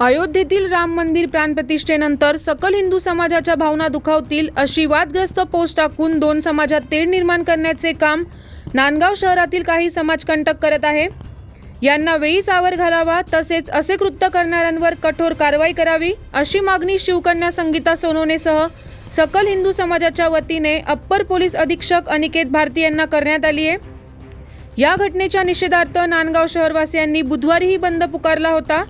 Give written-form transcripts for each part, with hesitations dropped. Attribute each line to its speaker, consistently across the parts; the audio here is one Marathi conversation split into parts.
Speaker 1: अयोध्येतील राम मंदिर प्राणप्रतिष्ठेनंतर सकल हिंदू समाजाच्या भावना दुखावतील अशी वादग्रस्त पोस्ट टाकून दोन समाजात तेढ निर्माण करण्याचे काम नांदगाव शहरातील काही समाजकंटक करत आहे। यांना वेळीच आवर घालावा तसेच असे कृत्य करणाऱ्यांवर कठोर कारवाई करावी अशी मागणी शिवकन्या संगीता सोनवणेसह सकल हिंदू समाजाच्या वतीने अप्पर पोलीस अधीक्षक अनिकेत भारती यांना करण्यात आली आहे। या घटनेच्या निषेधार्थ नांदगाव शहरवासियांनी बुधवारीही बंद पुकारला होता।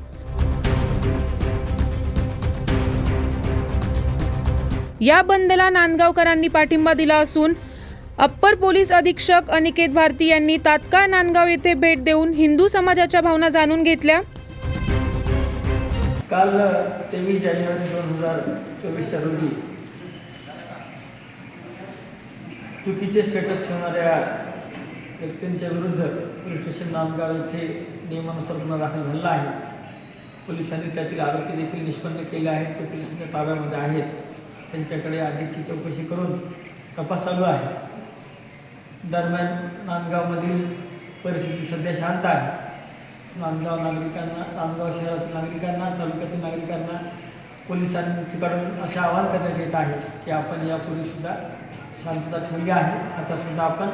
Speaker 1: या बंदला नांदगावकरांनी पाठिंबा दिला असून अप्पर पोलीस अधीक्षक अनिकेत भारती यांनी तात्काळ नांदगाव येथे भेट देऊन हिंदू समाजाच्या भावना जाणून घेतल्या।
Speaker 2: काल 23 जानेवारी 2024 रोजी चुकीचे स्टेटस ठेवणाऱ्या व्यक्तींच्या विरुद्ध पोलीस स्टेशन नांदगाव येथे नियमानुसार गुन्हा दाखल झाला आहे। पोलिसांनी त्यातील आरोपी देखील निष्पन्न केले आहेत, ते पोलिसांच्या ताब्यामध्ये आहेत। त्यांच्याकडे अधिकची चौकशी करून तपास चालू आहे। दरम्यान नांदगावमधील परिस्थिती सध्या शांत आहे। नांदगाव शहरातील नागरिकांना, तालुक्यातील नागरिकांना पोलिसांकडून असे आवाहन करण्यात येत आहे की आपण यापूर्वीसुद्धा शांतता ठेवली आहे, आतासुद्धा आपण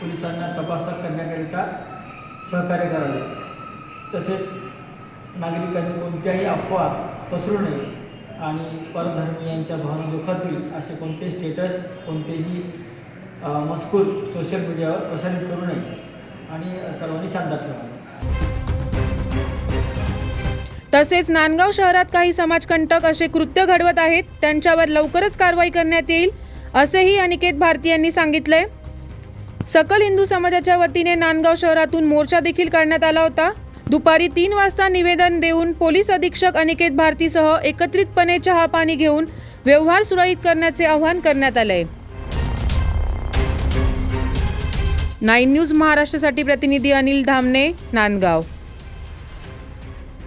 Speaker 2: पोलिसांना तपास करण्याकरिता सहकार्य करावे। तसेच नागरिकांनी कोणत्याही अफवा पसरू नये आणि परधर्मीयांच्या भावना दुखावतील असे कोणतेही स्टेटस, कोणतेही मजकूर सोशल मीडियावर प्रसारित करू नये आणि सर्वांनी शांतता ठेवावी।
Speaker 1: तसेच नांदगाव शहरात काही समाजकंटक असे कृत्य घडवत आहेत, त्यांच्यावर लवकरच कारवाई करण्यात येईल असेही अनिकेत भारती यांनी सांगितले। सकल हिंदू समाजाच्या वतीने नांदगाव शहरातून मोर्चा देखील काढण्यात आला होता। दुपारी 3 वाजता निवेदन देऊन पोलीस अधीक्षक अनिकेत भारतीसह एकत्रितपणे चहा पाणी घेऊन व्यवहार सुरळीत करण्याचे आवाहन करण्यात आले। 9 न्यूज महाराष्ट्रासाठी प्रतिनिधी अनिल धामणे, नांदगाव।